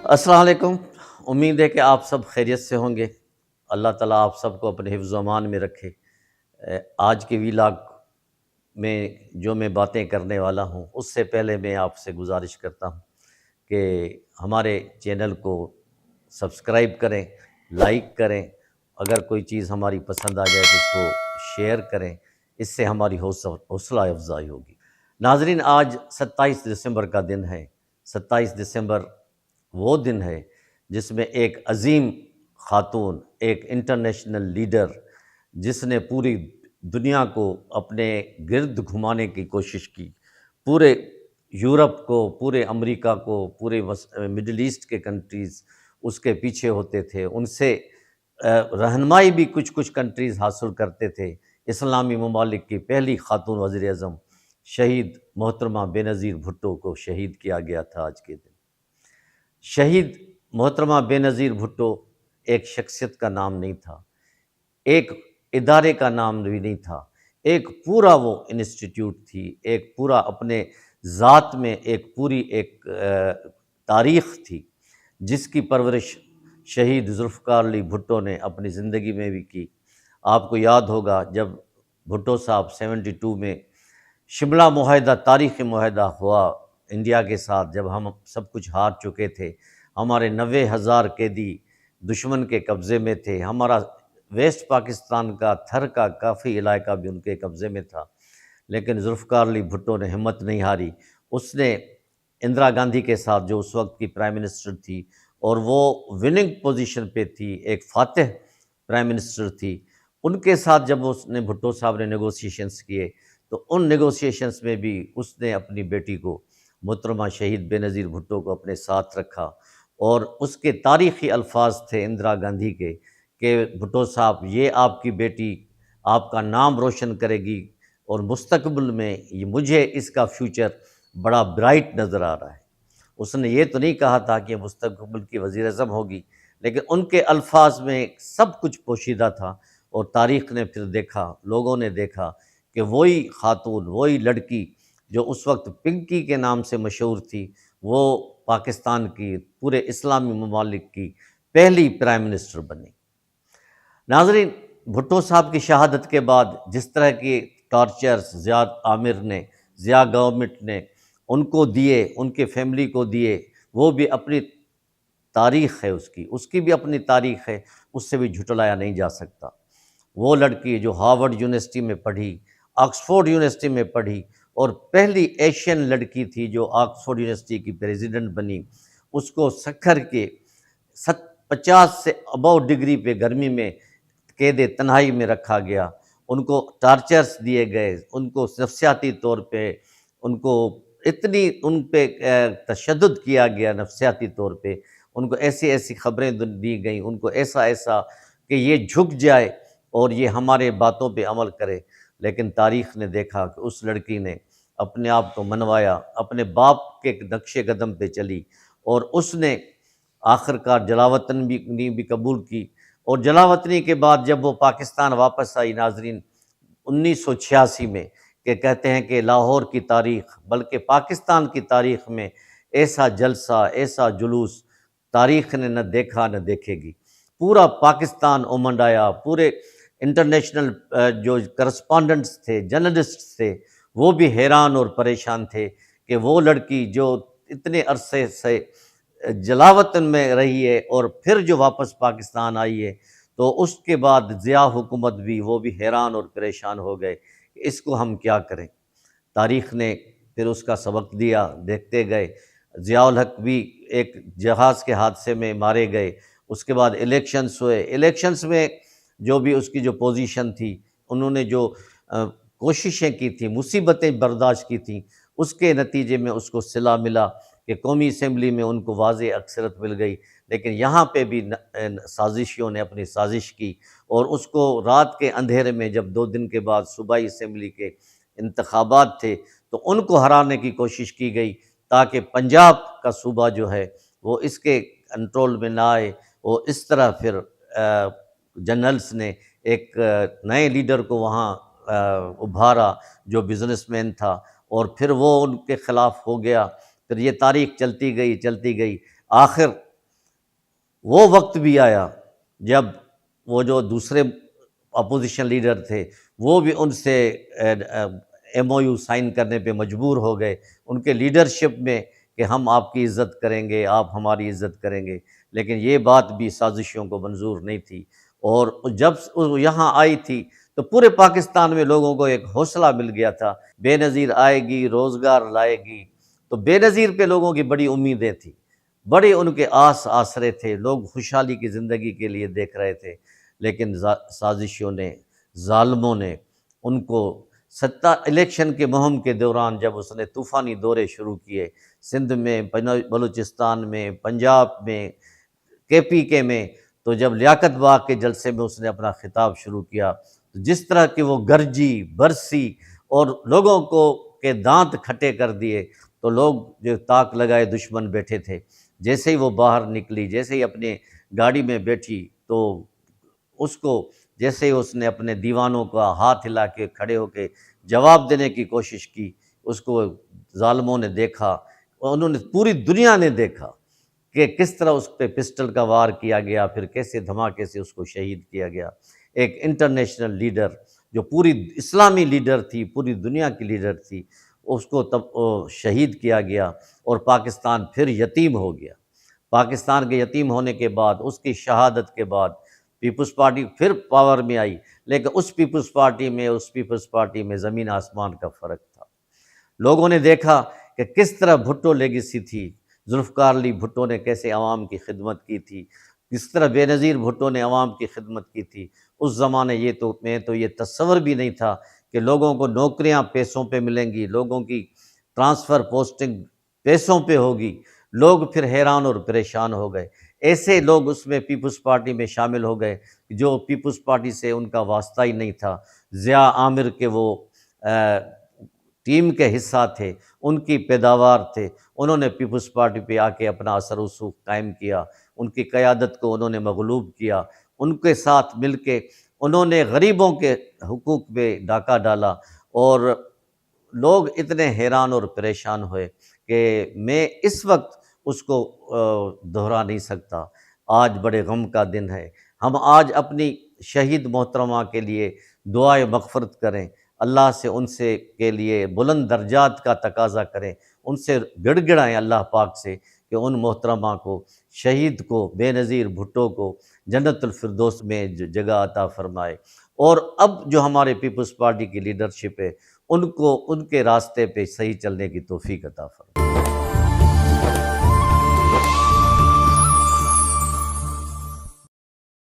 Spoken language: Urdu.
السلام علیکم۔ امید ہے کہ آپ سب خیریت سے ہوں گے۔ اللہ تعالیٰ آپ سب کو اپنے حفظ و امان میں رکھے۔ آج کے ویلاگ میں جو میں باتیں کرنے والا ہوں، اس سے پہلے میں آپ سے گزارش کرتا ہوں کہ ہمارے چینل کو سبسکرائب کریں، لائک کریں، اگر کوئی چیز ہماری پسند آ جائے تو اس کو شیئر کریں، اس سے ہماری حوصلہ افزائی ہوگی۔ ناظرین، آج 27 دسمبر کا دن ہے۔ 27 دسمبر وہ دن ہے جس میں ایک عظیم خاتون، ایک انٹرنیشنل لیڈر، جس نے پوری دنیا کو اپنے گرد گھمانے کی کوشش کی، پورے یورپ کو، پورے امریکہ کو، پورے مڈل ایسٹ کے کنٹریز اس کے پیچھے ہوتے تھے، ان سے رہنمائی بھی کچھ کنٹریز حاصل کرتے تھے۔ اسلامی ممالک کی پہلی خاتون وزیر اعظم شہید محترمہ بے نظیر بھٹو کو شہید کیا گیا تھا آج کے دن۔ شہید محترمہ بے نظیر بھٹو ایک شخصیت کا نام نہیں تھا، ایک ادارے کا نام بھی نہیں تھا، ایک پورا وہ انسٹیٹیوٹ تھی، ایک پورا اپنے ذات میں ایک پوری ایک تاریخ تھی، جس کی پرورش شہید ذوالفقار علی بھٹو نے اپنی زندگی میں بھی کی۔ آپ کو یاد ہوگا جب بھٹو صاحب 72 میں شملہ معاہدہ، تاریخی معاہدہ ہوا انڈیا کے ساتھ، جب ہم سب کچھ ہار چکے تھے، ہمارے 90,000 قیدی دشمن کے قبضے میں تھے، ہمارا ویسٹ پاکستان کا تھر کا کافی علاقہ بھی ان کے قبضے میں تھا، لیکن ذوالفقار علی بھٹو نے ہمت نہیں ہاری۔ اس نے اندرا گاندھی کے ساتھ، جو اس وقت کی پرائم منسٹر تھی اور وہ وننگ پوزیشن پہ تھی، ایک فاتح پرائم منسٹر تھی، ان کے ساتھ جب اس نے بھٹو صاحب نے نیگوسیشنز کیے تو ان نیگوسیشنز میں بھی اس نے اپنی بیٹی کو، محترمہ شہید بے نظیر بھٹو کو اپنے ساتھ رکھا، اور اس کے تاریخی الفاظ تھے اندرا گاندھی کے کہ بھٹو صاحب، یہ آپ کی بیٹی آپ کا نام روشن کرے گی، اور مستقبل میں مجھے اس کا فیوچر بڑا برائٹ نظر آ رہا ہے۔ اس نے یہ تو نہیں کہا تھا کہ مستقبل کی وزیر اعظم ہوگی، لیکن ان کے الفاظ میں سب کچھ پوشیدہ تھا، اور تاریخ نے پھر دیکھا، لوگوں نے دیکھا کہ وہی خاتون، وہی لڑکی جو اس وقت پنکی کے نام سے مشہور تھی، وہ پاکستان کی، پورے اسلامی ممالک کی پہلی پرائم منسٹر بنی۔ ناظرین، بھٹو صاحب کی شہادت کے بعد جس طرح کی ٹارچرز ضیاء عامر نے، ضیاء گورنمنٹ نے ان کو دیے، ان کے فیملی کو دیے، وہ بھی اپنی تاریخ ہے، اس کی بھی اپنی تاریخ ہے، اس سے بھی جھٹلایا نہیں جا سکتا۔ وہ لڑکی جو ہارورڈ یونیورسٹی میں پڑھی، آکسفورڈ یونیورسٹی میں پڑھی، اور پہلی ایشین لڑکی تھی جو آکسفورڈ یونیورسٹی کی پریزیڈنٹ بنی، اس کو سکھر کے 50 سے ابو ڈگری پہ گرمی میں قید تنہائی میں رکھا گیا، ان کو ٹارچرز دیے گئے، ان کو نفسیاتی طور پہ ان کو اتنی ان پہ تشدد کیا گیا، نفسیاتی طور پہ ان کو ایسی خبریں دی گئیں، ان کو ایسا کہ یہ جھک جائے اور یہ ہمارے باتوں پہ عمل کرے، لیکن تاریخ نے دیکھا کہ اس لڑکی نے اپنے آپ کو منوایا، اپنے باپ کے نقش قدم پہ چلی، اور اس نے آخرکار جلاوطنی بھی قبول کی، اور جلاوطنی کے بعد جب وہ پاکستان واپس آئی، ناظرین، 1986 میں، کہ کہتے ہیں کہ لاہور کی تاریخ بلکہ پاکستان کی تاریخ میں ایسا جلسہ، ایسا جلوس تاریخ نے نہ دیکھا نہ دیکھے گی۔ پورا پاکستان امنڈ آیا، پورے انٹرنیشنل جو کرسپونڈنٹس تھے، جرنلسٹ تھے، وہ بھی حیران اور پریشان تھے کہ وہ لڑکی جو اتنے عرصے سے جلاوطن میں رہی ہے اور پھر جو واپس پاکستان آئی ہے، تو اس کے بعد ضیاء حکومت بھی، وہ بھی حیران اور پریشان ہو گئے کہ اس کو ہم کیا کریں۔ تاریخ نے پھر اس کا سبق دیا، دیکھتے گئے۔ ضیاء الحق بھی ایک جہاز کے حادثے میں مارے گئے، اس کے بعد الیکشنز ہوئے، الیکشنز میں جو بھی اس کی جو پوزیشن تھی، انہوں نے جو کوششیں کی تھیں، مصیبتیں برداشت کی تھیں، اس کے نتیجے میں اس کو صلہ ملا کہ قومی اسمبلی میں ان کو واضح اکثریت مل گئی، لیکن یہاں پہ بھی سازشیوں نے اپنی سازش کی، اور اس کو رات کے اندھیرے میں، جب 2 دن کے بعد صوبائی اسمبلی کے انتخابات تھے، تو ان کو ہرانے کی کوشش کی گئی تاکہ پنجاب کا صوبہ جو ہے وہ اس کے کنٹرول میں نہ آئے۔ وہ اس طرح پھر جنرلز نے ایک نئے لیڈر کو وہاں ابھارا جو بزنس مین تھا، اور پھر وہ ان کے خلاف ہو گیا۔ پھر یہ تاریخ چلتی گئی۔ آخر وہ وقت بھی آیا جب وہ جو دوسرے اپوزیشن لیڈر تھے وہ بھی ان سے ایم او یو سائن کرنے پہ مجبور ہو گئے ان کے لیڈرشپ میں کہ ہم آپ کی عزت کریں گے، آپ ہماری عزت کریں گے، لیکن یہ بات بھی سازشوں کو منظور نہیں تھی۔ اور جب یہاں آئی تھی تو پورے پاکستان میں لوگوں کو ایک حوصلہ مل گیا تھا، بے نظیر آئے گی، روزگار لائے گی، تو بے نظیر پہ لوگوں کی بڑی امیدیں تھیں، بڑے ان کے آسرے تھے، لوگ خوشحالی کی زندگی کے لیے دیکھ رہے تھے، لیکن سازشوں نے، ظالموں نے ان کو الیکشن کے مہم کے دوران جب اس نے طوفانی دورے شروع کیے سندھ میں، بلوچستان میں، پنجاب میں، کے پی کے میں، تو جب لیاقت باغ کے جلسے میں اس نے اپنا خطاب شروع کیا تو جس طرح کہ وہ گرجی برسی اور لوگوں کو کے دانت کھٹے کر دیے، تو لوگ جو تاک لگائے دشمن بیٹھے تھے، جیسے ہی وہ باہر نکلی، جیسے ہی اپنے گاڑی میں بیٹھی تو اس کو جیسے ہی اس نے اپنے دیوانوں کا ہاتھ ہلا کے کھڑے ہو کے جواب دینے کی کوشش کی، اس کو ظالموں نے دیکھا اور انہوں نے، پوری دنیا نے دیکھا کہ کس طرح اس پہ پسٹل کا وار کیا گیا، پھر کیسے دھماکے سے اس کو شہید کیا گیا۔ ایک انٹرنیشنل لیڈر جو پوری اسلامی لیڈر تھی، پوری دنیا کی لیڈر تھی، اس کو تب شہید کیا گیا اور پاکستان پھر یتیم ہو گیا۔ پاکستان کے یتیم ہونے کے بعد، اس کی شہادت کے بعد پیپلز پارٹی پھر پاور میں آئی، لیکن اس پیپلز پارٹی میں زمین آسمان کا فرق تھا۔ لوگوں نے دیکھا کہ کس طرح بھٹو لیگیسی تھی، ذوالفقار علی بھٹو نے کیسے عوام کی خدمت کی تھی، کس طرح بے نظیر بھٹو نے عوام کی خدمت کی تھی۔ اس زمانے میں تو یہ تصور بھی نہیں تھا کہ لوگوں کو نوکریاں پیسوں پہ ملیں گی، لوگوں کی ٹرانسفر پوسٹنگ پیسوں پہ ہوگی۔ لوگ پھر حیران اور پریشان ہو گئے، ایسے لوگ اس میں پیپلز پارٹی میں شامل ہو گئے جو پیپلز پارٹی سے ان کا واسطہ ہی نہیں تھا۔ ضیاء عامر کے وہ ٹیم کے حصہ تھے، ان کی پیداوار تھے، انہوں نے پیپلز پارٹی پہ آ کے اپنا اثر و رسوخ قائم کیا، ان کی قیادت کو انہوں نے مغلوب کیا، ان کے ساتھ مل کے انہوں نے غریبوں کے حقوق پہ ڈاکہ ڈالا، اور لوگ اتنے حیران اور پریشان ہوئے کہ میں اس وقت اس کو دہرا نہیں سکتا۔ آج بڑے غم کا دن ہے، ہم آج اپنی شہید محترمہ کے لیے دعائے مغفرت کریں، اللہ سے ان سے کے لیے بلند درجات کا تقاضا کریں، ان سے گڑ گڑائیں اللہ پاک سے کہ ان محترمہ کو، شہید کو، بے نظیر بھٹو کو جنت الفردوس میں جگہ عطا فرمائے، اور اب جو ہمارے پیپلز پارٹی کی لیڈرشپ ہے ان کو ان کے راستے پہ صحیح چلنے کی توفیق عطا فرمائے۔